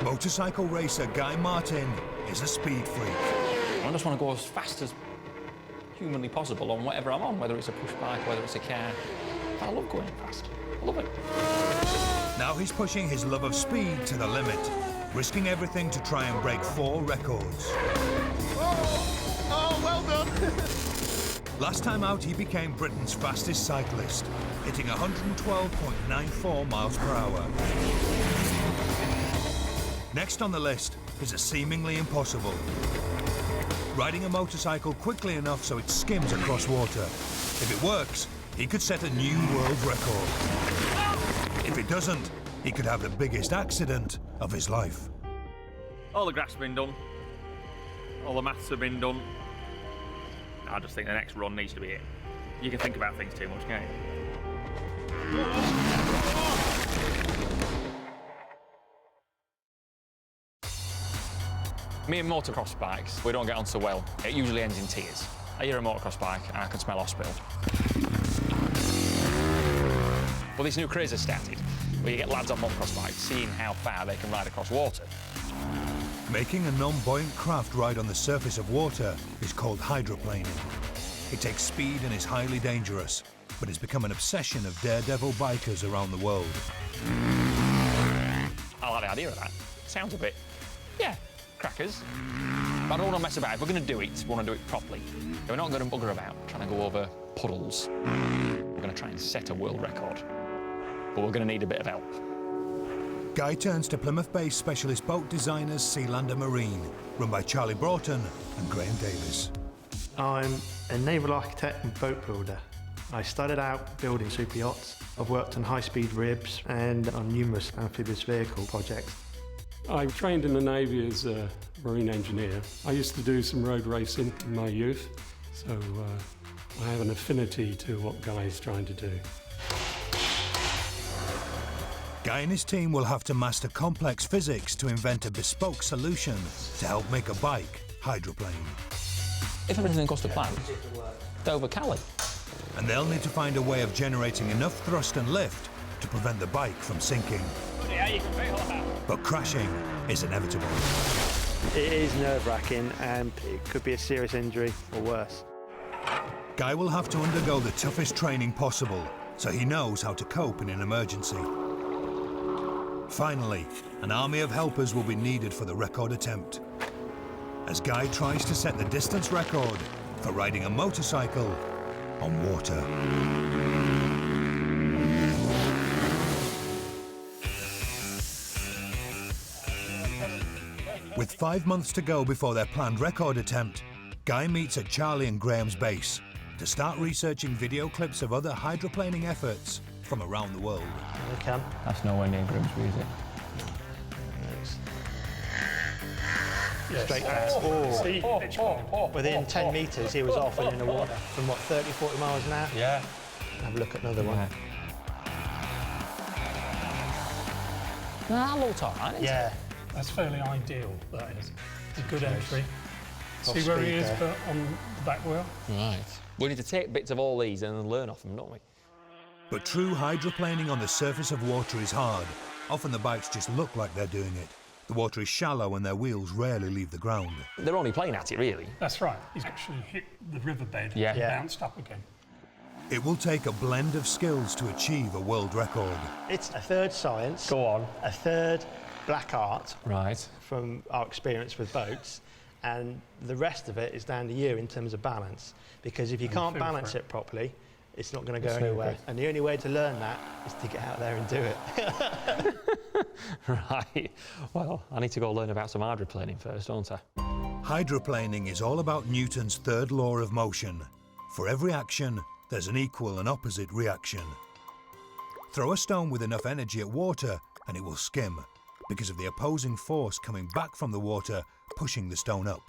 Motorcycle racer Guy Martin is a speed freak. I just want to go as fast as humanly possible on whatever I'm on, whether it's a push bike, whether it's a car. I love going fast. I love it. Now he's pushing his love of speed to the limit, risking everything to try and break 4 records. Oh, well done! Last time out, he became Britain's fastest cyclist, hitting 112.94 miles per hour. Next on the list is a seemingly impossible. Riding a motorcycle quickly enough so it skims across water. If it works, he could set a new world record. If it doesn't, he could have the biggest accident of his life. All the graphs have been done. All the maths have been done. I just think the next run needs to be it. You can think about things too much, can't you? Me and motocross bikes, we don't get on so well. It usually ends in tears. I hear a motocross bike and I can smell hospital. Well, this new craze has started, where you get lads on motocross bikes seeing how far they can ride across water. Making a non-buoyant craft ride on the surface of water is called hydroplaning. It takes speed and is highly dangerous, but it's become an obsession of daredevil bikers around the world. I like the idea of that. Sounds a bit, yeah, crackers. But I don't want to mess about. If we're going to do it, we want to do it properly. We're not going to bugger about trying to go over puddles. We're going to try and set a world record. But we're going to need a bit of help. Guy turns to Plymouth-based specialist boat designers Sealander Marine, run by Charlie Broughton and Graham Davis. I'm a naval architect and boat builder. I started out building super yachts. I've worked on high-speed ribs and on numerous amphibious vehicle projects. I trained in the Navy as a marine engineer. I used to do some road racing in my youth, so I have an affinity to what Guy's trying to do. Guy and his team will have to master complex physics to invent a bespoke solution to help make a bike hydroplane. If everything goes to plan, Dover Cali. And they'll need to find a way of generating enough thrust and lift to prevent the bike from sinking. But crashing is inevitable. It is nerve-wracking and it could be a serious injury or worse. Guy will have to undergo the toughest training possible, so he knows how to cope in an emergency. Finally, an army of helpers will be needed for the record attempt, as Guy tries to set the distance record for riding a motorcycle on water. With 5 months to go before their planned record attempt, Guy meets at Charlie and Graham's base to start researching video clips of other hydroplaning efforts from around the world. We can. That's nowhere near Grimsby, is it? Yes. Straight past. See, Within 10 metres, he was off and in the water from, what, 30, 40 miles an hour? Yeah. Have a look at another one. That looked all right, isn't it? Yeah. That's fairly ideal, that is. It's a good entry. Off See where he speed is there. on the back wheel? Right. We need to take bits of all these and then learn off them, don't we? But true hydroplaning on the surface of water is hard. Often the bikes just look like they're doing it. The water is shallow and their wheels rarely leave the ground. They're only playing at it, really. That's right. He's actually hit the riverbed Yeah. and Yeah. bounced up again. It will take a blend of skills to achieve a world record. It's a third science, Go on. a third black art Right. from our experience with boats, and the rest of it is down to you in terms of balance. Because if you can't feel for balance it. it properly, it's not going to go It's no anywhere. good. And the only way to learn that is to get out there and do it. Right. Well, I need to go learn about some hydroplaning first, don't I? Hydroplaning is all about Newton's third law of motion. For every action, there's an equal and opposite reaction. Throw a stone with enough energy at water and it will skim, because of the opposing force coming back from the water, pushing the stone up.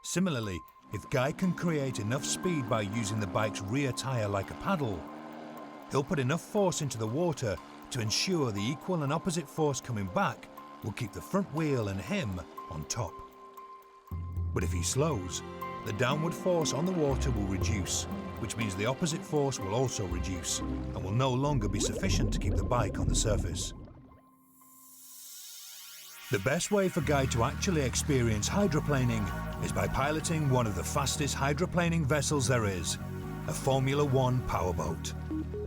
Similarly, if Guy can create enough speed by using the bike's rear tyre like a paddle, he'll put enough force into the water to ensure the equal and opposite force coming back will keep the front wheel and him on top. But if he slows, the downward force on the water will reduce, which means the opposite force will also reduce and will no longer be sufficient to keep the bike on the surface. The best way for Guy to actually experience hydroplaning is by piloting one of the fastest hydroplaning vessels there is, a Formula One powerboat.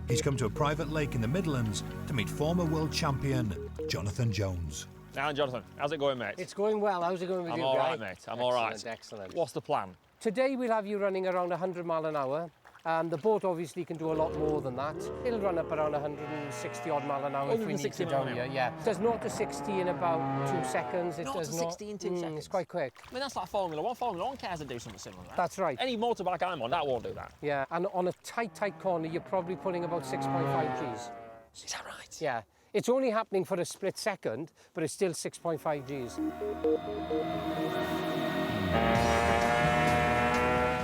He's come to a private lake in the Midlands to meet former world champion Jonathan Jones. Now, Jonathan, how's it going, mate? It's going well. How's it going with I'm you, all Guy? right, mate. I'm all right. Excellent. What's the plan? Today we'll have you running around 100 mile an hour. The boat obviously can do a lot more than that. It'll run up around 160 odd mile an hour if we need to down here. Yeah. It does 0 to 60 in about 2 seconds. It 0 does to 60 in 2 seconds. It's quite quick. I mean, that's like Formula One. Formula One cars that do something similar to that. That's right. Any motorbike I'm on, that won't do that. Yeah, and on a tight corner, you're probably pulling about 6.5 Gs. Is that right? Yeah. It's only happening for a split second, but it's still 6.5 Gs.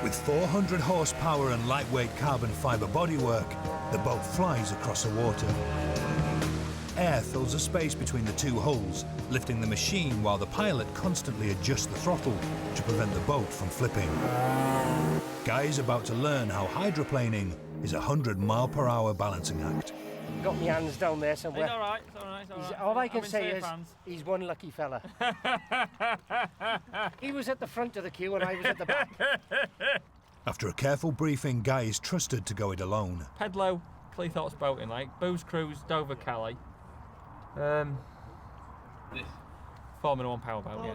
With 400 horsepower and lightweight carbon fibre bodywork, the boat flies across the water. Air fills the space between the two hulls, lifting the machine while the pilot constantly adjusts the throttle to prevent the boat from flipping. Guy is about to learn how hydroplaning is a 100-mile-per-hour balancing act. Got my hands down there somewhere. It's all right, it's all right, it's all right. All I can I'm in say safe is hands. he's one lucky fella. He was at the front of the queue and I was at the back. After a careful briefing, Guy is trusted to go it alone. Pedlow, Cleethorpes Boating Lake, Booze Cruise, Dover, Calais. Formula One powerboat, yeah.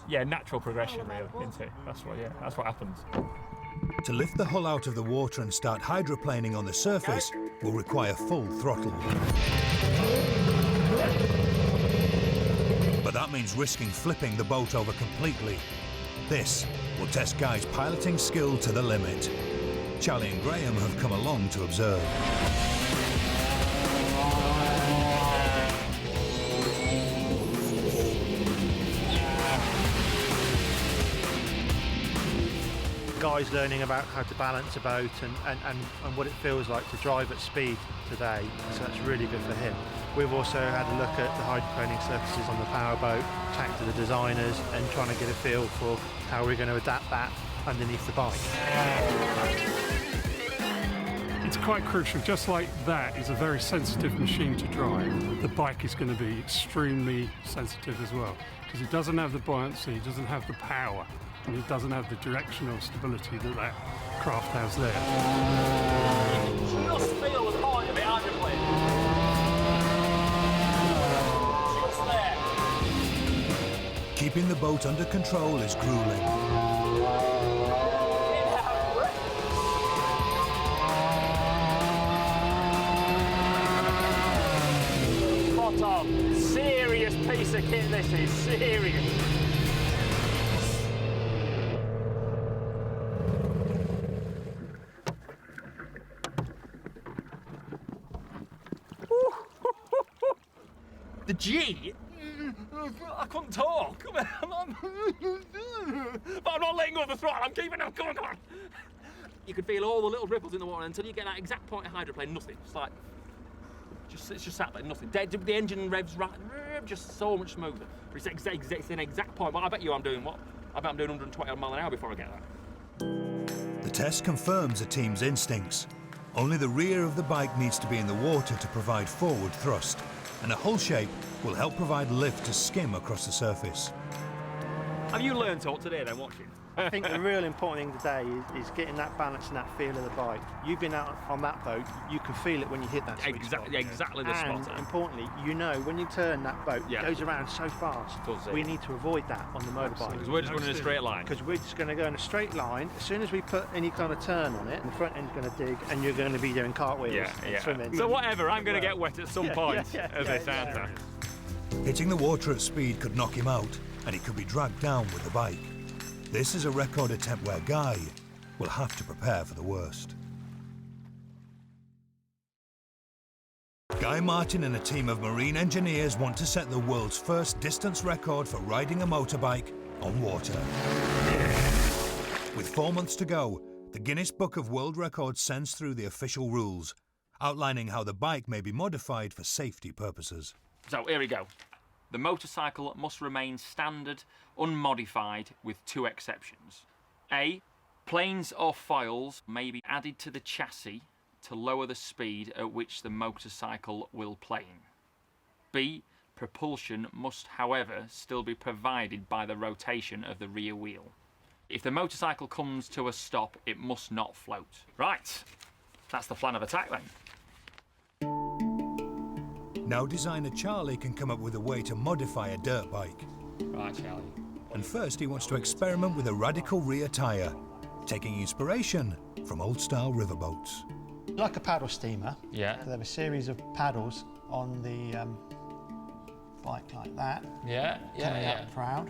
Yeah, natural progression, really, isn't it? That's what happens. To lift the hull out of the water and start hydroplaning on the surface will require full throttle. But that means risking flipping the boat over completely. This will test Guy's piloting skill to the limit. Charlie and Graham have come along to observe. Guy's learning about how to balance a boat and what it feels like to drive at speed today, so that's really good for him. We've also had a look at the hydroplaning surfaces on the powerboat, chatting to the designers and trying to get a feel for how we're going to adapt that underneath the bike. It's quite crucial. Just like that is a very sensitive machine to drive, the bike is going to be extremely sensitive as well, because it doesn't have the buoyancy, it doesn't have the power, and it doesn't have the directional stability that craft has there. Just feel the point of it hydroplaning. Just there. Keeping the boat under control is grueling. Spot on. Serious piece of kit this is, serious. The G? I couldn't talk. But I'm not letting go of the throttle. I'm keeping it. Come on. You can feel all the little ripples in the water until you get that exact point of hydroplane. Nothing. It's like, it's just sat there, nothing. The engine revs right, just so much smoother. It's an exact point. But I bet I'm doing 120 mile an hour before I get that. The test confirms the team's instincts. Only the rear of the bike needs to be in the water to provide forward thrust, and a hull shape will help provide lift to skim across the surface. Have you learned all today then, watching? I think the real important thing today is getting that balance and that feel of the bike. You've been out on that boat, you can feel it when you hit that sweet spot. Exactly the And spot. importantly, you know when you turn that boat, Yeah. it goes around so fast. Does it? We need to avoid that on the motorbike. Because we're just going in a straight line. Because we're just going to go in a straight line. As soon as we put any kind of turn on it, the front end's going to dig and you're going to be doing cartwheels and swimming. So whatever, I'm going to get wet at some point, as they sound. Hitting the water at speed could knock him out, and he could be dragged down with the bike. This is a record attempt where Guy will have to prepare for the worst. Guy Martin and a team of marine engineers want to set the world's first distance record for riding a motorbike on water. With 4 months to go, the Guinness Book of World Records sends through the official rules, outlining how the bike may be modified for safety purposes. So here we go. The motorcycle must remain standard, unmodified, with 2 exceptions. A, planes or foils may be added to the chassis to lower the speed at which the motorcycle will plane. B, Propulsion must, however, still be provided by the rotation of the rear wheel. If the motorcycle comes to a stop, it must not float. Right, that's the plan of attack then. Now designer Charlie can come up with a way to modify a dirt bike. Right, Charlie. And first he wants to experiment with a radical rear tyre, taking inspiration from old-style riverboats. Like a paddle steamer, Yeah. they have a series of paddles on the bike like that. Yeah, Coming up proud.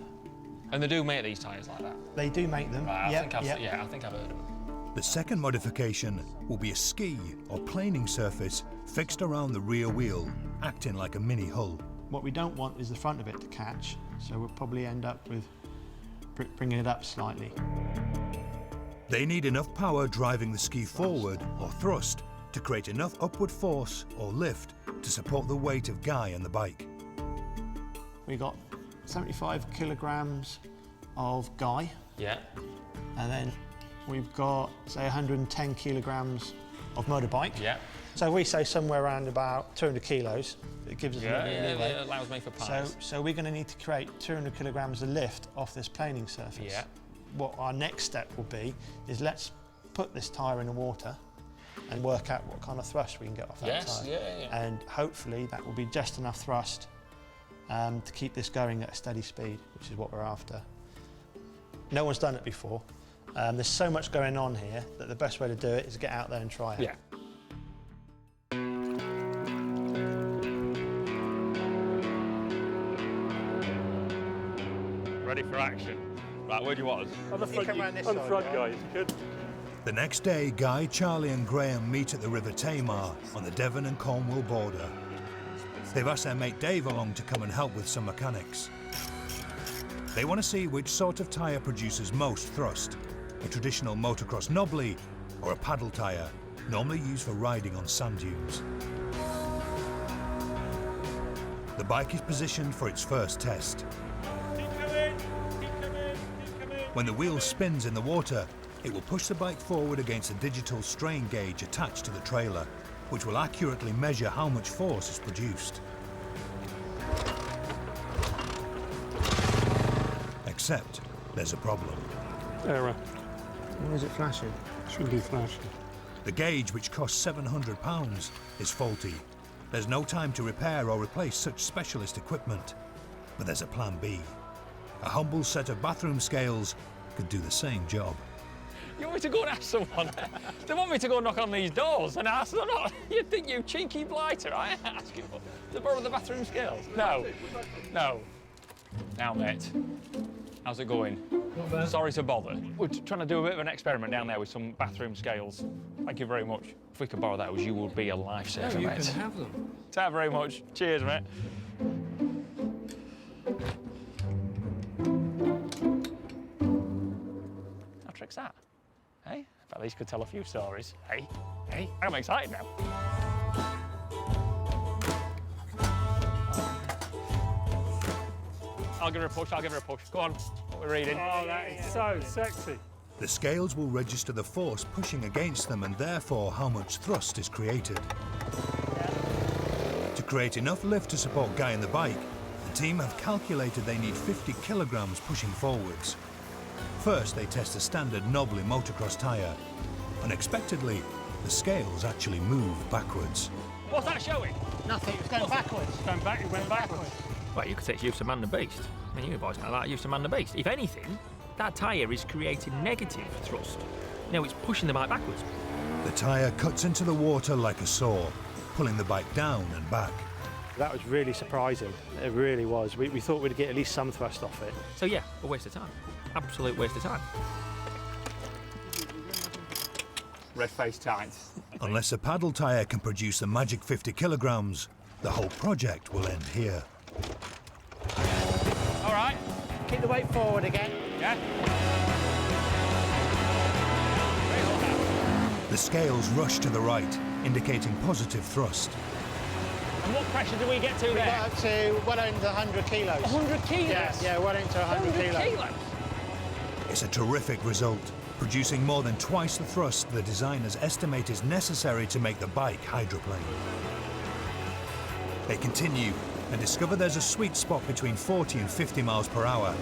And they do make these tyres like that. They do make them. Right, I Yep, think I've, yep. yeah, I think I've heard of them. The second modification will be a ski or planing surface fixed around the rear wheel, acting like a mini hull. What we don't want is the front of it to catch, so we'll probably end up with bringing it up slightly. They need enough power driving the ski forward or thrust to create enough upward force or lift to support the weight of Guy and the bike. We got 75 kilograms of Guy, Yeah. and then we've got, say, 110 kilograms of motorbike. Yeah. So if we say somewhere around about 200 kilos, it gives us a little bit of leeway. It allows me for pies. So we're going to need to create 200 kilograms of lift off this planing surface. Yeah. What our next step will be is let's put this tyre in the water and work out what kind of thrust we can get off that Yes, tyre. yeah. And hopefully that will be just enough thrust to keep this going at a steady speed, which is what we're after. No one's done it before. There's so much going on here that the best way to do it is get out there and try it. Yeah. Ready for action. Right, where do you want us? On the front, come round this on the side, front guy. guys. Good. The next day, Guy, Charlie and Graham meet at the River Tamar on the Devon and Cornwall border. They've asked their mate Dave along to come and help with some mechanics. They want to see which sort of tyre produces most thrust, a traditional motocross knobbly or a paddle tyre, normally used for riding on sand dunes. The bike is positioned for its first test. When the wheel spins in the water, it will push the bike forward against a digital strain gauge attached to the trailer, which will accurately measure how much force is produced. Except there's a problem. Error. Why is it flashing? Should be flashing. The gauge, which costs £700, is faulty. There's no time to repair or replace such specialist equipment. But there's a plan B. A humble set of bathroom scales could do the same job. You want me to go and ask someone? They want me to go knock on these doors and ask them. You think, you cheeky blighter, I ask you to borrow the bathroom scales? No. No. Now, mate, how's it going? Sorry to bother. We're trying to do a bit of an experiment down there with some bathroom scales. Thank you very much. If we could borrow those, you would be a lifesaver, mate. You can have them. Thank you very much. Cheers, mate. How trick's that? Hey? At least could tell a few stories. Hey? Hey? I'm excited now. I'll give her a push, I'll give her a push. Go on, what we're reading. Oh, that is so sexy. The scales will register the force pushing against them and therefore how much thrust is created. To create enough lift to support Guy and the bike, the team have calculated they need 50 kilograms pushing forwards. First, they test a standard knobbly motocross tyre. Unexpectedly, the scales actually move backwards. What's that showing? Nothing, it's going backwards. Going back, it went backwards. Well, you could say it's used to man the beast. I mean, you boys know that, used to man the beast. If anything, that tyre is creating negative thrust. No, it's pushing the bike backwards. The tyre cuts into the water like a saw, pulling the bike down and back. That was really surprising. It really was. We thought we'd get at least some thrust off it. So yeah, a waste of time. Absolute waste of time. Red-faced tights. Unless a paddle tyre can produce the magic 50 kilograms, the whole project will end here. All right. Keep the weight forward again. Yeah. The scales rush to the right, indicating positive thrust. And what pressure do we get to there? Up to well into 100 kilos. 100 kilos? Yeah, well into 100 kilos. kilos? It's a terrific result, producing more than twice the thrust the designers estimate is necessary to make the bike hydroplane. They continue and discover there's a sweet spot between 40 and 50 miles per hour.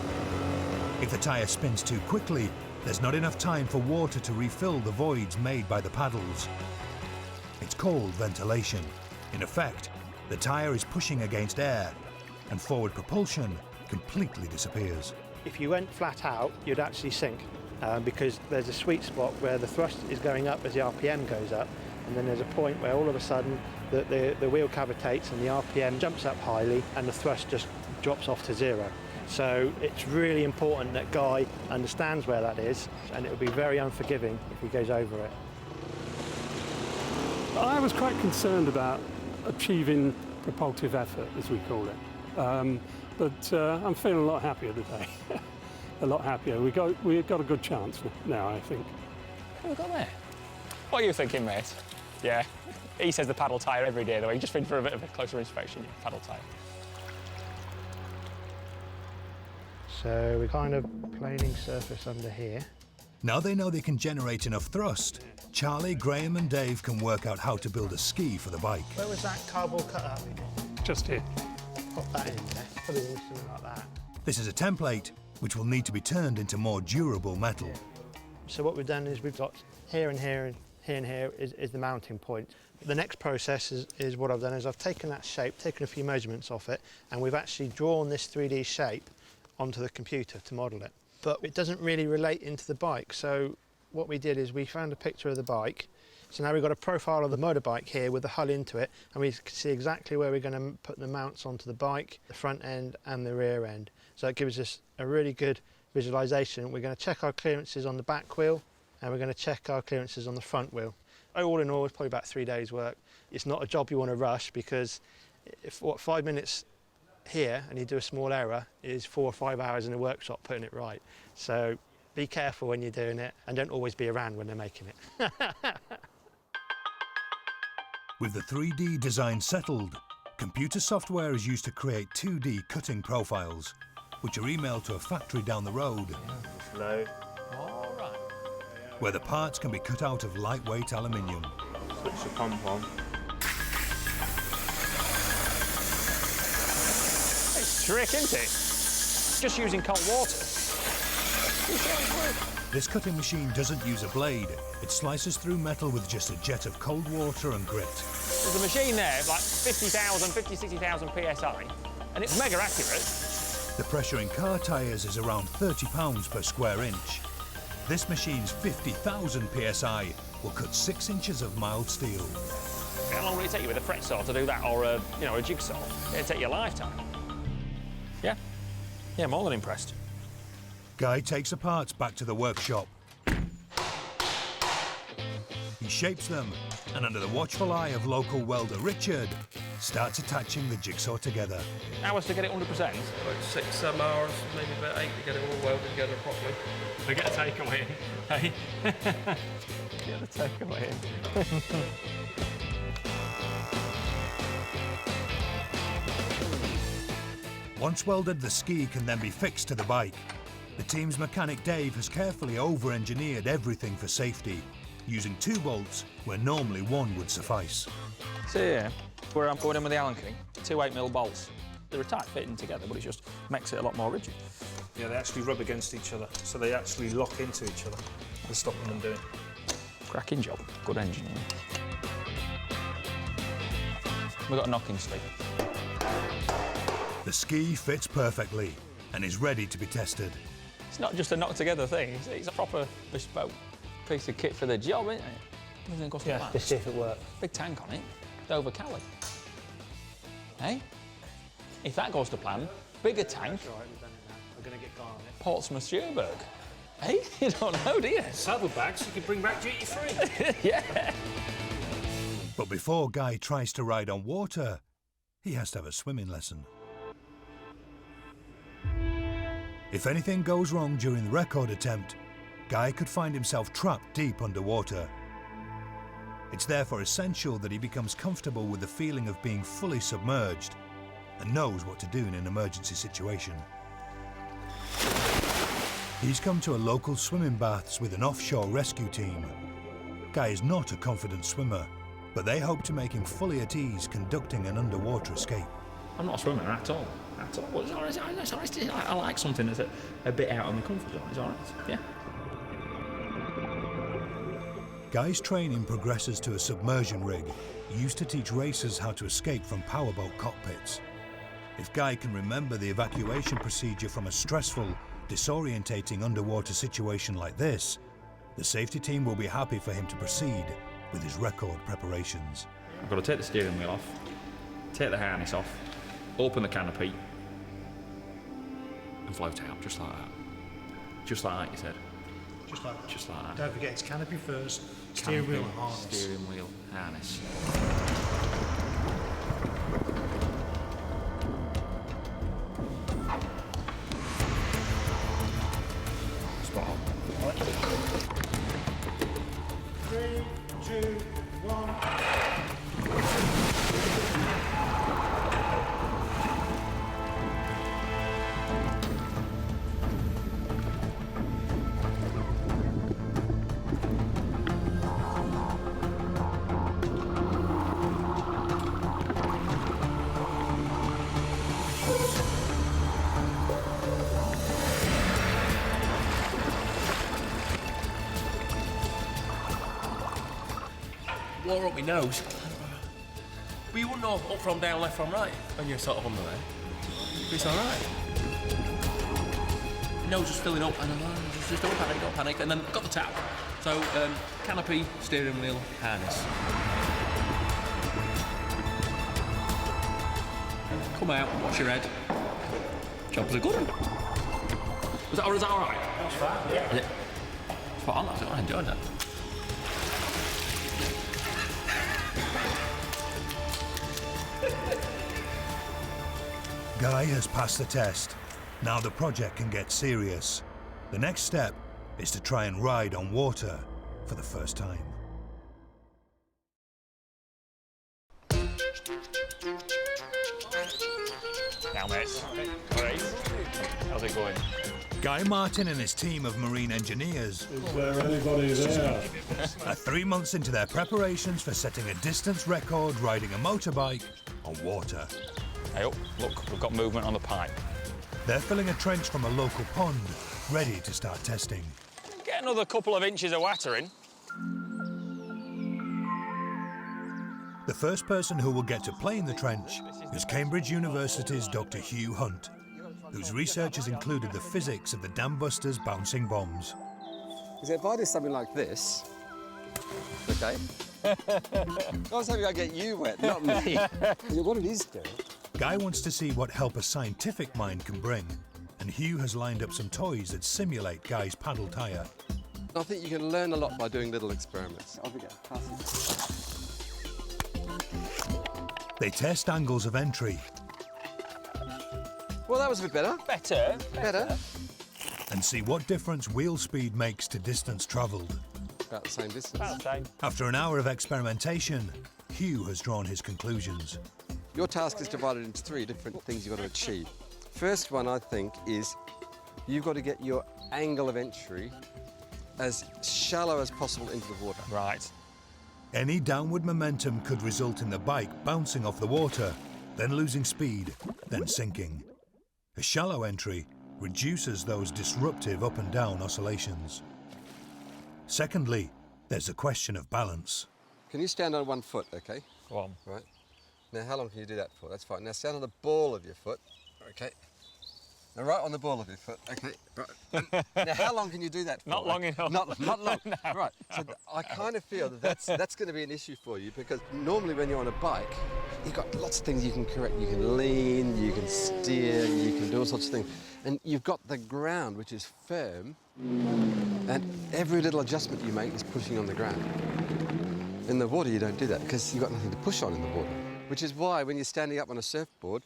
If the tyre spins too quickly, there's not enough time for water to refill the voids made by the paddles. It's called ventilation. In effect, the tyre is pushing against air, and forward propulsion completely disappears. If you went flat out, you'd actually sink because there's a sweet spot where the thrust is going up as the RPM goes up, and then there's a point where all of a sudden the wheel cavitates and the RPM jumps up highly and the thrust just drops off to zero. So it's really important that Guy understands where that is, and it will be very unforgiving if he goes over it. I was quite concerned about achieving propulsive effort, as we call it. But I'm feeling a lot happier today. A lot happier. We've got a good chance now, I think. What have we got there? What are you thinking, mate? Yeah, he says the paddle tyre every day, though. He just been for a bit of a closer inspection. Paddle tyre. So we're kind of planing surface under here. Now they know they can generate enough thrust, Charlie, Graham and Dave can work out how to build a ski for the bike. Where was that cardboard cutout? Just here. Pop that in there, put it in something like that. This is a template which will need to be turned into more durable metal. So what we've done is we've got here and here and here and here is the mounting point. The next process is what I've done is I've taken that shape, taken a few measurements off it, and we've actually drawn this 3D shape onto the computer to model it. But it doesn't really relate into the bike. So what we did is we found a picture of the bike. So now we've got a profile of the motorbike here with the hull into it, and we can see exactly where we're going to put the mounts onto the bike, the front end and the rear end. So it gives us a really good visualization. We're going to check our clearances on the back wheel, and we're going to check our clearances on the front wheel. All in all, it's probably about 3 days work. It's not a job you want to rush, because if 5 minutes here and you do a small error is 4 or 5 hours in a workshop putting it right. So be careful when you're doing it, and don't always be around when they're making it. With the 3D design settled, computer software is used to create 2D cutting profiles, which are emailed to a factory down the road, Load. All right. where the parts can be cut out of lightweight aluminium. Switch the pump on. It's trick, isn't it? Just using cold water. This cutting machine doesn't use a blade. It slices through metal with just a jet of cold water and grit. There's a machine there, like 60,000 PSI, and it's mega accurate. The pressure in car tyres is around 30 pounds per square inch. This machine's 50,000 PSI will cut 6 inches of mild steel. How long will it take you with a fret saw to do that, or a jigsaw? It'll take you a lifetime. Yeah, more than impressed. Guy takes the parts back to the workshop. He shapes them, and under the watchful eye of local welder Richard, starts attaching the jigsaw together. Hours to get it 100%? Like 6, 7 hours, maybe about 8 to get it all welded together properly. We get a takeaway in, hey? Get the takeaway in. Once welded, the ski can then be fixed to the bike. The team's mechanic Dave has carefully over-engineered everything for safety, using 2 bolts where normally 1 would suffice. So yeah, where I'm going in with the Allen key, 2 8mm bolts. They're a tight fitting together, but it just makes it a lot more rigid. Yeah, they actually rub against each other, so they actually lock into each other and stop them from doing. Cracking job, good engineering. We've got a knocking stick. The ski fits perfectly and is ready to be tested. It's not just a knock together thing, it's a proper bespoke piece of kit for the job, isn't it? Everything costs Yeah, to see if it works. Big tank on it, Dover Cali. Hey? If that goes to plan, bigger tank, Right, we've done it now. We're going to get Guy on it. Portsmouth Sherburg. Hey, you don't know, do you? Saddlebags you can bring back duty free. Yeah. But before Guy tries to ride on water, he has to have a swimming lesson. If anything goes wrong during the record attempt, Guy could find himself trapped deep underwater. It's therefore essential that he becomes comfortable with the feeling of being fully submerged and knows what to do in an emergency situation. He's come to a local swimming baths with an offshore rescue team. Guy is not a confident swimmer, but he knows what to do in an emergency situation. He's come to a local swimming baths with an offshore rescue team. Guy is not a confident swimmer, but he knows what to do in an emergency situation. He's come to a local swimming baths with an offshore rescue team. Guy is not a confident swimmer, but they hope to make him fully at ease conducting an underwater escape. I'm not a swimmer at all. At all. But it's all right. I like something that's a bit out of my comfort zone. It's all right. Yeah. Guy's training progresses to a submersion rig used to teach racers how to escape from powerboat cockpits. If Guy can remember the evacuation procedure from a stressful, disorientating underwater situation like this, the safety team will be happy for him to proceed with his record preparations. I've got to take the steering wheel off, take the harness off, open the canopy, and float out, just like that. Just like that, you said? Just like that. Just like that. Don't forget, it's canopy first, steering wheel and harness. Steering wheel, harness. Spot on. 3, 2, 1. Blow up my nose. But you wouldn't know up from down, left from right when you're sort of under there. But it's alright. Nose just filling up and just don't panic. And then got the tap. So canopy, steering wheel, harness. Come out, wash your head. Job's a good one. Was that alright? That's fine, yeah. Yeah. Spot on, I enjoyed that. Guy has passed the test. Now the project can get serious. The next step is to try and ride on water for the first time. Now, mates. All right. How's it going? Guy Martin and his team of marine engineers Is there anybody there? are 3 months into their preparations for setting a distance record riding a motorbike on water. Hey, up. Look, we've got movement on the pipe. They're filling a trench from a local pond, ready to start testing. Get another couple of inches of water in. The first person who will get to play in the trench is Cambridge University's Dr. Hugh Hunt, whose research has included the physics of the dam busters' bouncing bombs. So if I do something like this, okay? I was hoping I'd get you wet, not me. What it is doing. Guy wants to see what help a scientific mind can bring, and Hugh has lined up some toys that simulate Guy's paddle tyre. I think you can learn a lot by doing little experiments. Off we go. They test angles of entry Well, that was a bit better. Better. and see what difference wheel speed makes to distance travelled. About the same distance. After an hour of experimentation, Hugh has drawn his conclusions. Your task is divided into 3 different things you've got to achieve. First one, I think, is you've got to get your angle of entry as shallow as possible into the water. Right. Any downward momentum could result in the bike bouncing off the water, then losing speed, then sinking. A shallow entry reduces those disruptive up and down oscillations. Secondly, there's a question of balance. Can you stand on one foot, okay? Go on. Right. Now, how long can you do that for? That's fine. Now, stand on the ball of your foot, okay? Now, right on the ball of your foot, okay? Right. Now, how long can you do that for? Not long enough. Not long. No. Right. So I kind of feel that that's going to be an issue for you, because normally when you're on a bike, you've got lots of things you can correct. You can lean, you can steer, you can do all sorts of things. And you've got the ground, which is firm, and every little adjustment you make is pushing on the ground. In the water, you don't do that, because you've got nothing to push on in the water. Which is why when you're standing up on a surfboard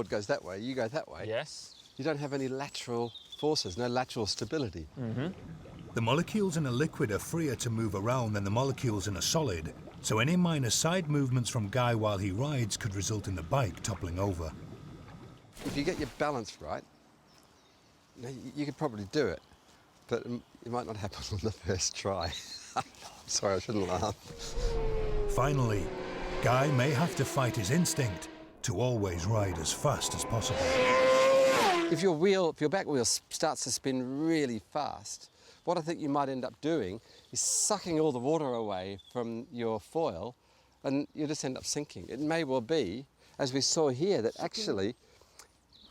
goes that way, you go that way. Yes. You don't have any lateral forces, no lateral stability. The molecules in a liquid are freer to move around than the molecules in a solid, so any minor side movements from Guy while he rides could result in the bike toppling over. If you get your balance right, you could probably do it, but it might not happen on the first try. Sorry, I shouldn't laugh. Finally, Guy may have to fight his instinct to always ride as fast as possible. If your back wheel starts to spin really fast, what I think you might end up doing is sucking all the water away from your foil, and you just end up sinking. It may well be, as we saw here, that actually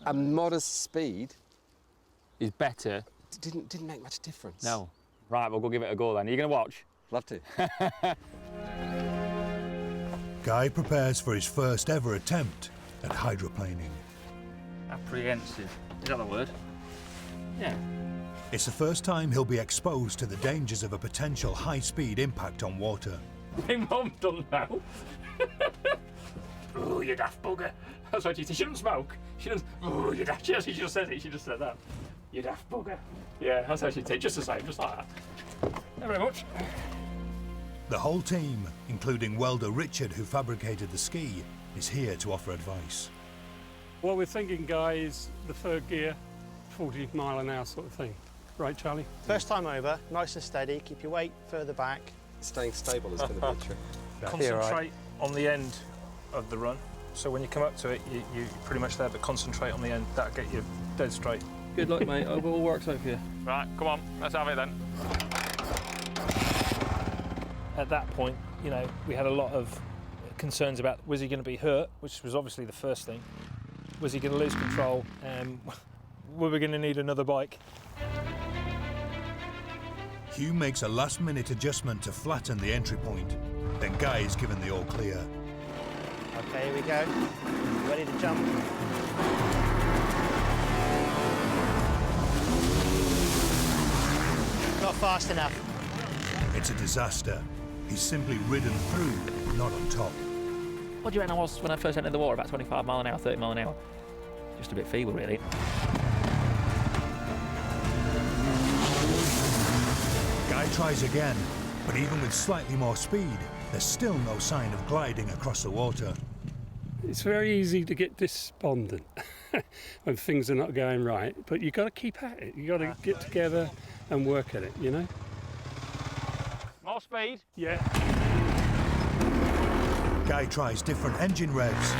a modest speed Is better. didn't make much difference. No. Right, we'll go give it a go then. Are you going to watch? Love to. Guy prepares for his first ever attempt at hydroplaning. Apprehensive. Is that the word? Yeah. It's the first time he'll be exposed to the dangers of a potential high-speed impact on water. My mum done now. Oh, you daft bugger. That's what she said. She doesn't smoke. She doesn't. Oh, you daft. She just said it. She just said that. You daft bugger. Yeah, that's how she'd say it. Just the same, just like that. Not very much. The whole team, including welder Richard, who fabricated the ski, is here to offer advice. What we're thinking, Guy, is the third gear, 40 mile an hour sort of thing. Right, Charlie? First time over, nice and steady, keep your weight further back. Staying stable is going to be a trick. Concentrate on the end of the run. So when you come up to it, you're pretty much there, but concentrate on the end. That'll get you dead straight. Good luck, mate. It all works out for you. Right, come on, let's have it then. At that point, you know, we had a lot of concerns about was he going to be hurt, which was obviously the first thing. Was he going to lose control? Were we going to need another bike? Hugh makes a last-minute adjustment to flatten the entry point. Then Guy is given the all clear. Okay, here we go. Ready to jump. Not fast enough. It's a disaster. He's simply ridden through, not on top. What do you reckon I was when I first entered the water? About 25 mile an hour, 30 mile an hour. Just a bit feeble, really. Guy tries again, but even with slightly more speed, there's still no sign of gliding across the water. It's very easy to get despondent when things are not going right, but you've got to keep at it. You've got to get together and work at it, you know? More speed. Yeah. Guy tries different engine revs.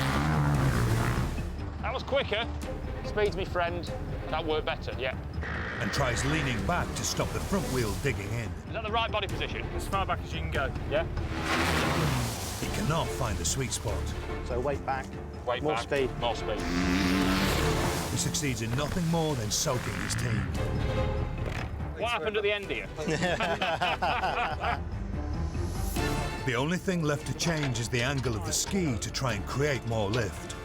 That was quicker. Speed's me friend. That worked better, yeah. And tries leaning back to stop the front wheel digging in. Is that the right body position? As far back as you can go. Yeah. He cannot find the sweet spot. So weight back, Weight more back. speed. More speed. He succeeds in nothing more than soaking his team. What happened at the end here? The only thing left to change is the angle of the ski to try and create more lift.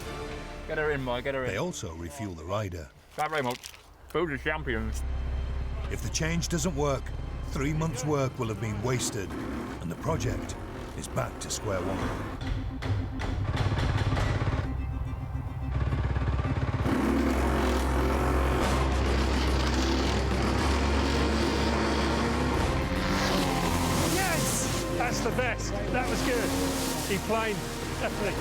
Get her in, boy, get her in. They also refuel the rider. Thank very much. Food is champions. If the change doesn't work, 3 months' work will have been wasted, and the project is back to square one. Yes! That's the best. That was good. He planed, definitely.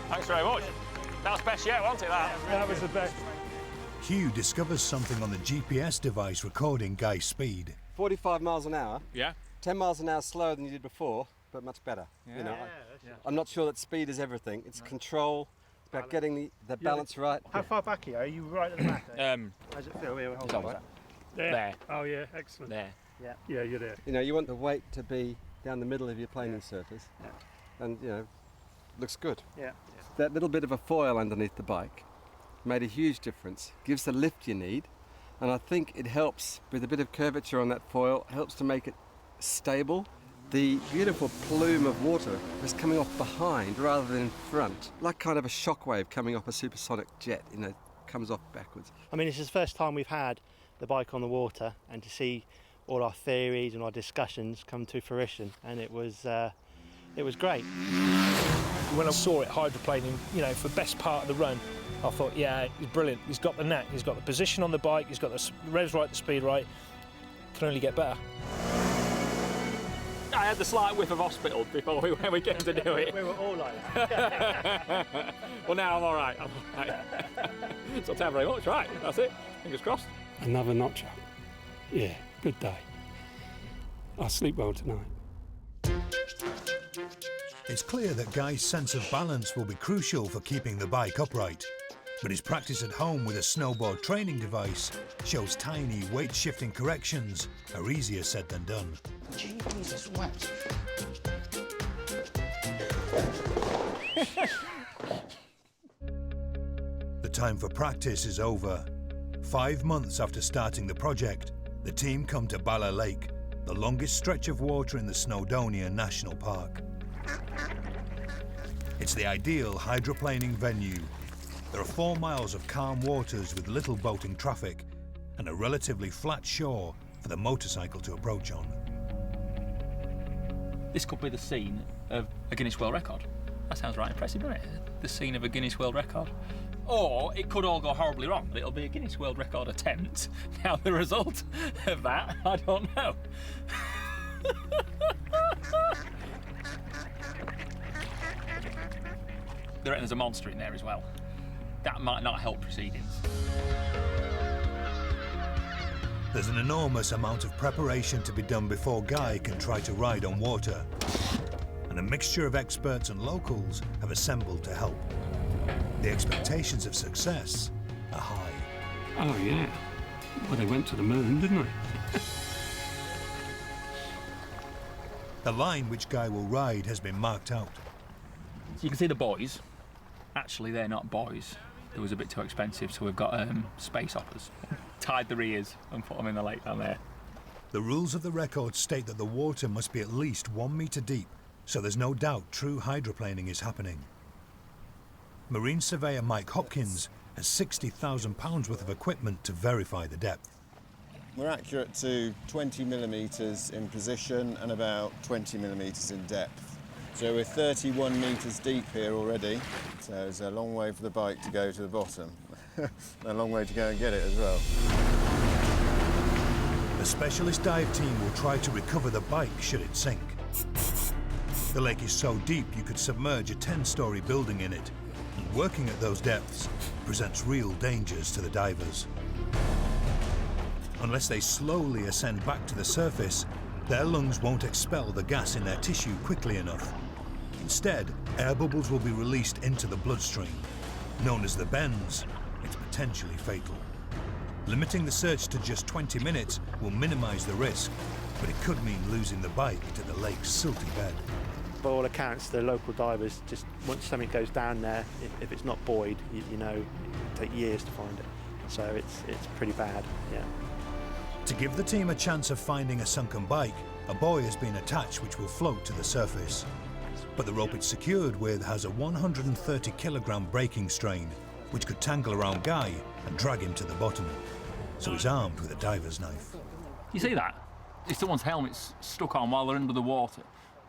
Thanks very much. That was best yet, wasn't it, that? That was the best. Hugh discovers something on the GPS device recording Guy's speed. 45 miles an hour. Yeah. 10 miles an hour slower than you did before, but much better. You know, I'm not sure that speed is everything. It's control. It's about getting the balance right. How far back are you? Are you right at the back? How's it feel? Here, hold on. Right. There. Oh, yeah, excellent. There. Yeah, you're there. You know, you want the weight to be down the middle of your planing surface, and you know, looks good. Yeah. That little bit of a foil underneath the bike made a huge difference. Gives the lift you need, and I think it helps with a bit of curvature on that foil. Helps to make it stable. The beautiful plume of water is coming off behind rather than in front, like kind of a shockwave coming off a supersonic jet. You know, comes off backwards. I mean, this is the first time we've had the bike on the water, and to see all our theories and our discussions come to fruition, and it was great. When I saw it hydroplaning, you know, for the best part of the run, I thought, yeah, he's brilliant. He's got the knack. He's got the position on the bike. He's got the revs right, the speed right. Can only get better. I had the slight whiff of hospital before we came to do it. We were all like that. Well, now I'm all right. So thank you very much. Right, that's it. Fingers crossed. Another notch up. Yeah, good day. I sleep well tonight. It's clear that Guy's sense of balance will be crucial for keeping the bike upright, but his practice at home with a snowboard training device shows tiny weight-shifting corrections are easier said than done. Jesus, wet. The time for practice is over. 5 months after starting the project, the team come to Bala Lake, the longest stretch of water in the Snowdonia National Park. It's the ideal hydroplaning venue. There are 4 miles of calm waters with little boating traffic and a relatively flat shore for the motorcycle to approach on. This could be the scene of a Guinness World Record. That sounds right impressive, doesn't it? The scene of a Guinness World Record. Or it could all go horribly wrong, but it'll be a Guinness World Record attempt. Now, the result of that, I don't know. They reckon there's a monster in there as well. That might not help proceedings. There's an enormous amount of preparation to be done before Guy can try to ride on water. And a mixture of experts and locals have assembled to help. The expectations of success are high. Oh yeah. Well, they went to the moon, didn't they? The line which Guy will ride has been marked out. So you can see the boys. Actually, they're not boys. It was a bit too expensive, so we've got space hoppers. Tied their ears and put them in the lake down there. The rules of the record state that the water must be at least 1 metre deep, so there's no doubt true hydroplaning is happening. Marine surveyor Mike Hopkins has £60,000 worth of equipment to verify the depth. We're accurate to 20 millimetres in position and about 20 millimetres in depth. So we're 31 metres deep here already, so there's a long way for the bike to go to the bottom. A long way to go and get it as well. The specialist dive team will try to recover the bike should it sink. The lake is so deep you could submerge a 10-storey building in it, and working at those depths presents real dangers to the divers. Unless they slowly ascend back to the surface, their lungs won't expel the gas in their tissue quickly enough. Instead, air bubbles will be released into the bloodstream. Known as the bends, it's potentially fatal. Limiting the search to just 20 minutes will minimise the risk, but it could mean losing the bike to the lake's silty bed. By all accounts, the local divers, just once something goes down there, if it's not buoyed, you know, it'll take years to find it. So it's pretty bad, yeah. To give the team a chance of finding a sunken bike, a buoy has been attached which will float to the surface. But the rope it's secured with has a 130 kilogram braking strain, which could tangle around Guy and drag him to the bottom. So he's armed with a diver's knife. You see that? If someone's helmet's stuck on while they're under the water,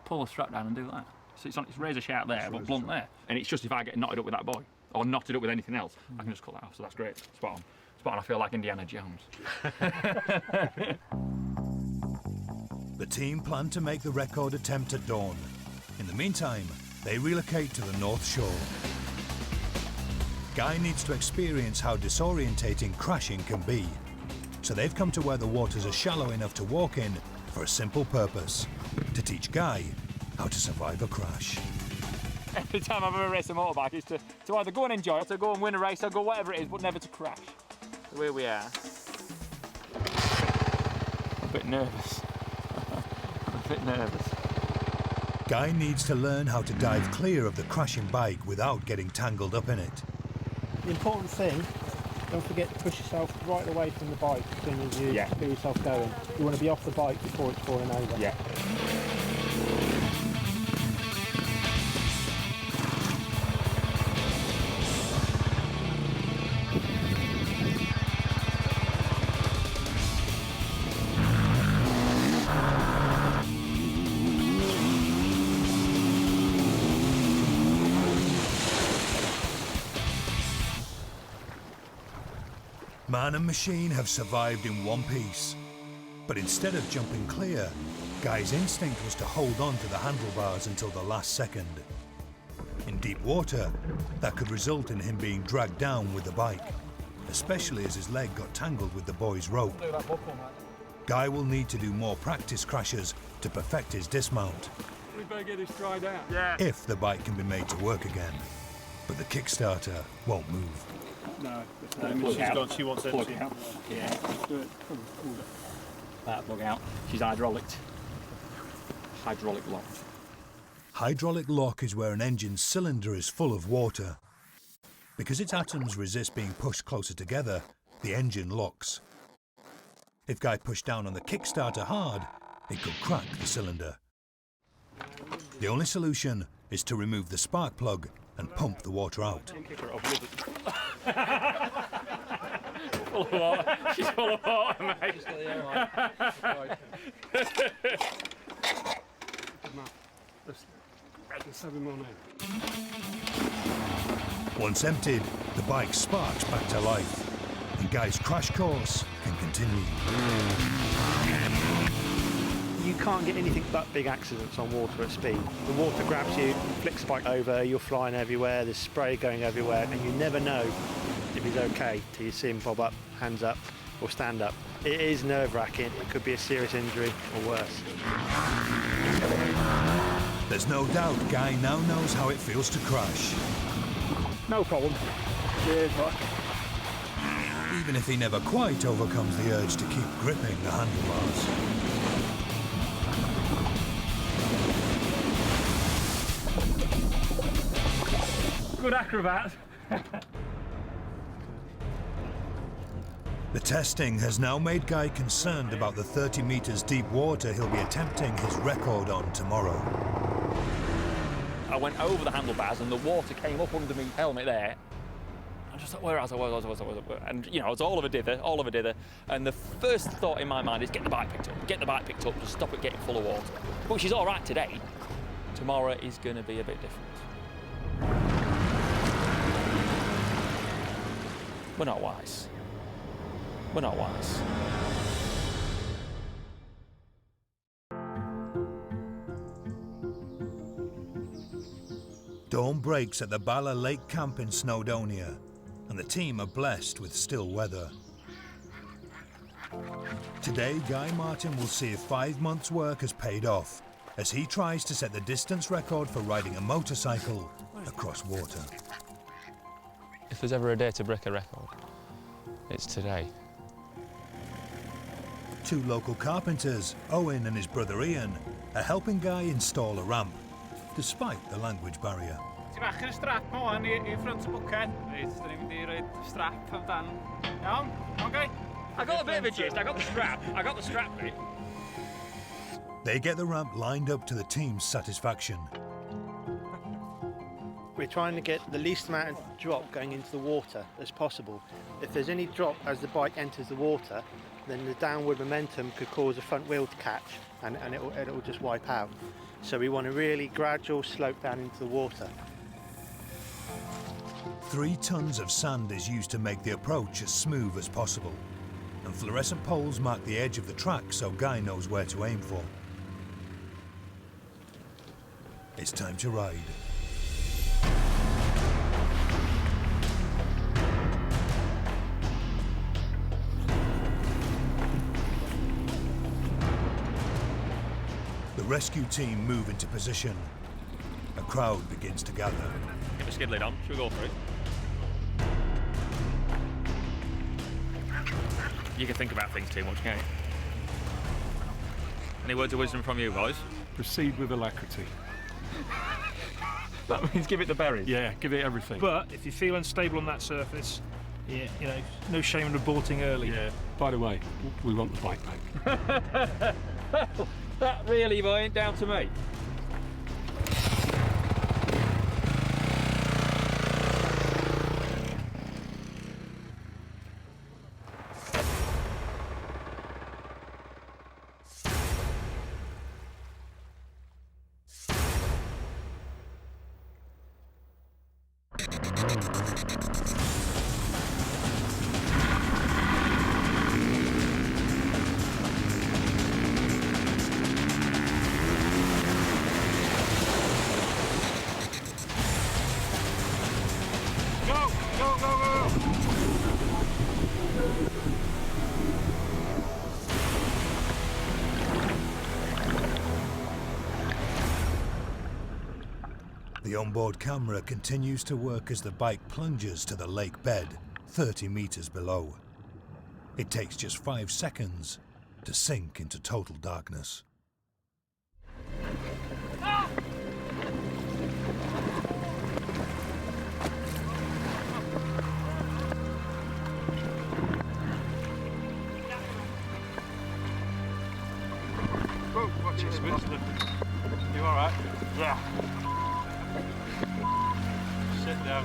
pull the strap down and do that. So it's razor sharp there, but blunt there. And it's just if I get knotted up with that buoy, or knotted up with anything else, I can just cut that off, so that's great. Spot on. Spot on, I feel like Indiana Jones. The team plan to make the record attempt at dawn. In the meantime, they relocate to the North Shore. Guy needs to experience how disorientating crashing can be. So they've come to where the waters are shallow enough to walk in for a simple purpose: to teach Guy how to survive a crash. Every time I've ever raced a motorbike is to either go and enjoy it, or go and win a race, or go whatever it is, but never to crash. So here we are. I'm a bit nervous. I'm a bit nervous. Guy needs to learn how to dive clear of the crashing bike without getting tangled up in it. The important thing, don't forget to push yourself right away from the bike as soon as you feel yourself going. You want to be off the bike before it's falling over. Yeah. Man and machine have survived in one piece. But instead of jumping clear, Guy's instinct was to hold on to the handlebars until the last second. In deep water, that could result in him being dragged down with the bike, especially as his leg got tangled with the boy's rope. Guy will need to do more practice crashes to perfect his dismount, We better get this dried out. Yeah. if the bike can be made to work again. But the kickstarter won't move. No. She wants Plug it out. Yeah. Do it. Come on, hold it. That plug out. She's hydraulic. Hydraulic lock. Hydraulic lock is where an engine's cylinder is full of water. Because its atoms resist being pushed closer together, the engine locks. If Guy pushed down on the kickstarter hard, it could crack the cylinder. The only solution is to remove the spark plug and pump the water out. Full of water. She's full of water, mate. Let's have him on in. Once emptied, the bike sparks back to life, and Guy's crash course can continue. You can't get anything but big accidents on water at speed. The water grabs you, flicks the bike over, you're flying everywhere, there's spray going everywhere, and you never know if he's okay till you see him bob up, hands up, or stand up. It is nerve-wracking. It could be a serious injury or worse. There's no doubt Guy now knows how it feels to crash. No problem. Cheers, bud. Even if he never quite overcomes the urge to keep gripping the handlebars. Good acrobat. The testing has now made Guy concerned about the 30 metres deep water he'll be attempting his record on tomorrow. I went over the handlebars and the water came up under my helmet there. I just thought, where was I? And, you know, it's all of a dither. And the first thought in my mind is get the bike picked up, just stop it getting full of water. But she's all right today. Tomorrow is going to be a bit different. We're not wise. We're not wise. Dawn breaks at the Bala Lake camp in Snowdonia, and the team are blessed with still weather. Today, Guy Martin will see if 5 months' work has paid off, as he tries to set the distance record for riding a motorcycle across water. If there's ever a day to break a record, it's today. 2 local carpenters, Owen and his brother Ian, are helping Guy install a ramp, despite the language barrier. Ti'n bach yn y strap ma wan i ffrant y bwced. Reit, da ni'n mynd i roed strap amdan. Iawn? Okay? I got a bit of a gist. I got the strap bit. They get the ramp lined up to the team's satisfaction. We're trying to get the least amount of drop going into the water as possible. If there's any drop as the bike enters the water, then the downward momentum could cause the front wheel to catch and it'll just wipe out. So we want a really gradual slope down into the water. 3 tons of sand is used to make the approach as smooth as possible, and fluorescent poles mark the edge of the track so Guy knows where to aim for. It's time to ride. The rescue team move into position. A crowd begins to gather. Get the skid lid on. Should we go for it? You can think about things too much, can't you? Any words of wisdom from you, boys? Proceed with alacrity. That means give it the berries. Yeah, give it everything. But if you feel unstable on that surface, you know, no shame in aborting early. Yeah. By the way, we want the bike back. That really ain't down to me. The onboard camera continues to work as the bike plunges to the lake bed, 30 meters below. It takes just 5 seconds to sink into total darkness. Watch it, Smith. You all right? Yeah. Sit down.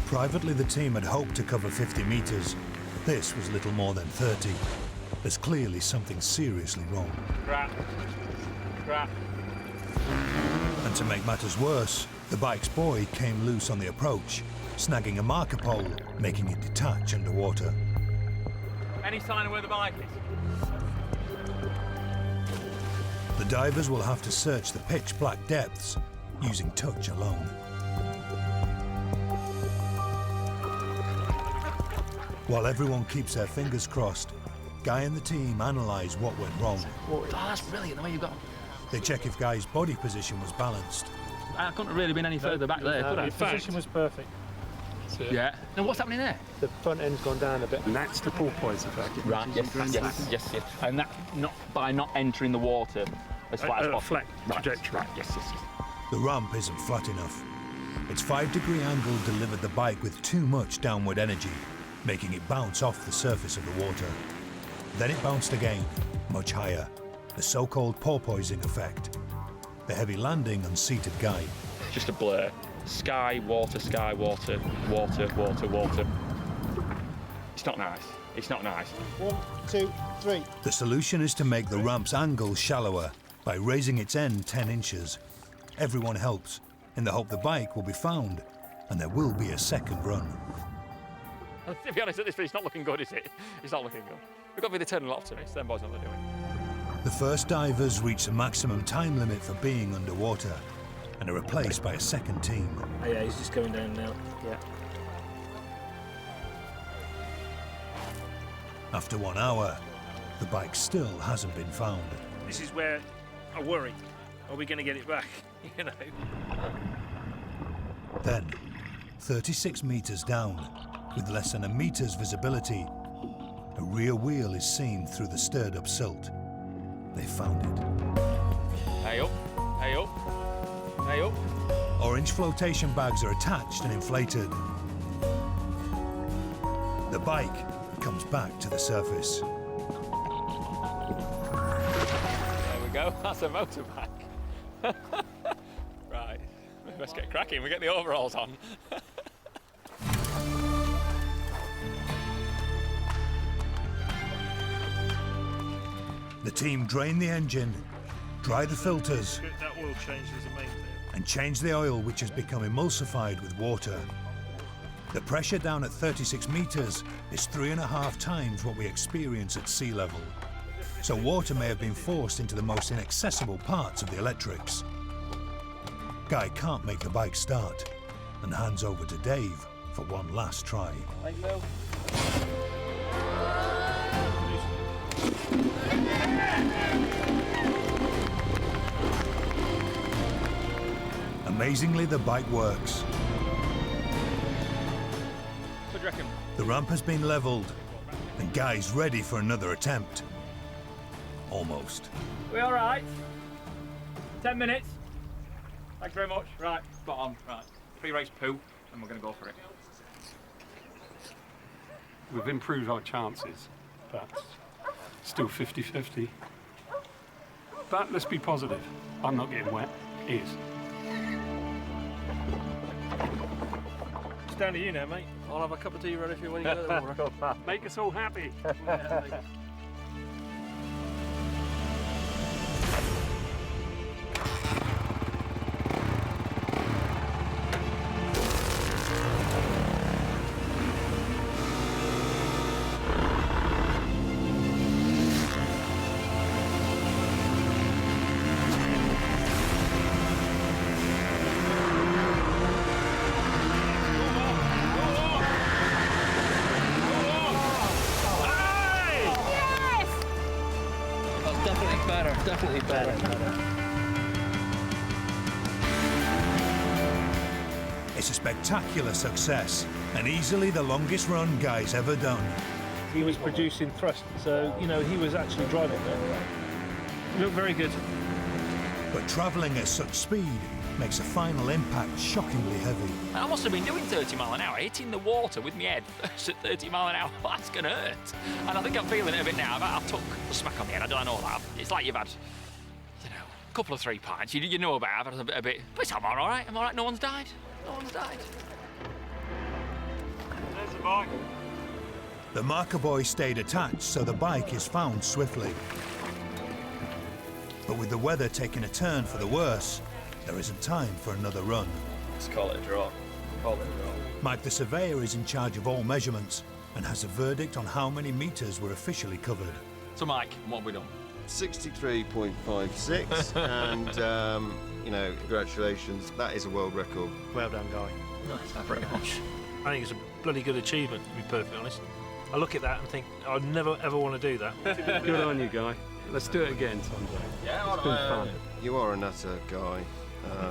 Privately, the team had hoped to cover 50 meters. This was little more than 30. There's clearly something seriously wrong. Crap. And to make matters worse, the bike's buoy came loose on the approach, snagging a marker pole, making it detach underwater. Any sign of where the bike is? The divers will have to search the pitch-black depths using touch alone. While everyone keeps their fingers crossed, Guy and the team analyse what went wrong. Oh, that's brilliant, the way you've got... They check if Guy's body position was balanced. I couldn't have really been any further back there, could I? The position was perfect. Yeah. Now what's happening there? The front end's gone down a bit. And that's the porpoise effect. Right, yes. And that by not entering the water as flat as possible. Flat trajectory. Right, yes. The ramp isn't flat enough. Its 5-degree angle delivered the bike with too much downward energy, making it bounce off the surface of the water. Then it bounced again, much higher, the so-called porpoising effect. The heavy landing unseated Guy. Just a blur. Sky, water, water. It's not nice. It's not nice. 1, 2, 3. The solution is to make the ramp's angle shallower by raising its end 10 inches. Everyone helps, in the hope the bike will be found, and there will be a second run. To be honest, at this point, it's not looking good, is it? It's not looking good. We've got to be the turning optimists, them boys know what they're doing. The first divers reach the maximum time limit for being underwater and are replaced by a second team. Oh yeah, he's just going down now. Yeah. After 1 hour, the bike still hasn't been found. This is where I worry. Are we going to get it back? You know. Then, 36 meters down, with less than a meter's visibility, a rear wheel is seen through the stirred-up silt. They found it. Hey up, hey up, hey up. Orange flotation bags are attached and inflated. The bike comes back to the surface. There we go, that's a motorbike. Right, let's get cracking, we get the overalls on. The team drain the engine, dry the filters, That oil change is the main thing. and change the oil, which has become emulsified with water. The pressure down at 36 meters is 3.5 times what we experience at sea level. So water may have been forced into the most inaccessible parts of the electrics. Guy can't make the bike start and hands over to Dave for one last try. Amazingly, the bike works. What do you reckon? The ramp has been leveled, and Guy's ready for another attempt. Almost. We all right? 10 minutes. Thanks very much. Right, spot on. Right, pre-race poo, and we're going to go for it. We've improved our chances, but still 50-50. But let's be positive. I'm not getting wet. He is. It's down to you now, mate. I'll have a cup of tea ready for you when you get out of the water. Make us all happy. It's a spectacular success and easily the longest run Guy's ever done. He was producing thrust, so, you know, he was actually driving there. He looked very good. But travelling at such speed makes a final impact shockingly heavy. I must have been doing 30 mile an hour, hitting the water with my head at 30 mile an hour. That's going to hurt. And I think I'm feeling it a bit now. I've took a smack on the head, I don't know that. It's like you've had, you know, a couple of 3 pints. You know about it. I've had a bit. But I'm all right. I'm all right. No one's died. No one's died. There's the bike. The marker buoy stayed attached, so the bike is found swiftly. But with the weather taking a turn for the worse, there isn't time for another run. Let's call it a draw. Call it a draw. Mike the surveyor is in charge of all measurements and has a verdict on how many metres were officially covered. So, Mike, what have we done? 63.56 and, you know, congratulations, that is a world record. Well done, Guy. Nice, pretty much. I think it's a bloody good achievement, to be perfectly honest. I look at that and think, I'd never ever want to do that. Good on you, Guy. Let's do it again someday. Yeah, It's been fun. You are a nutter, Guy.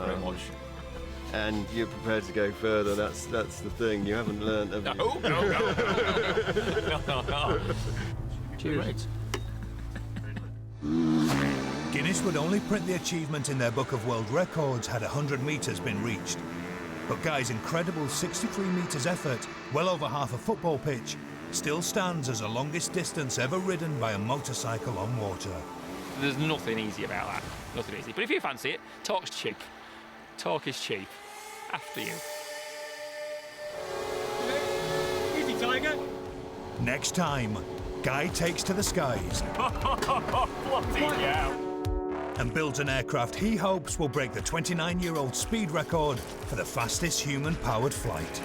Very much. And you're prepared to go further, that's the thing, you haven't learned, have you? No. Cheers. Guinness would only print the achievement in their book of world records had 100 metres been reached. But Guy's incredible 63 metres effort, well over half a football pitch, still stands as the longest distance ever ridden by a motorcycle on water. There's nothing easy about that. Nothing easy. But if you fancy it, talk's cheap. Talk is cheap. After you. Easy, Tiger. Next time, Guy takes to the skies Bloody hell. and builds an aircraft he hopes will break the 29-year-old speed record for the fastest human-powered flight.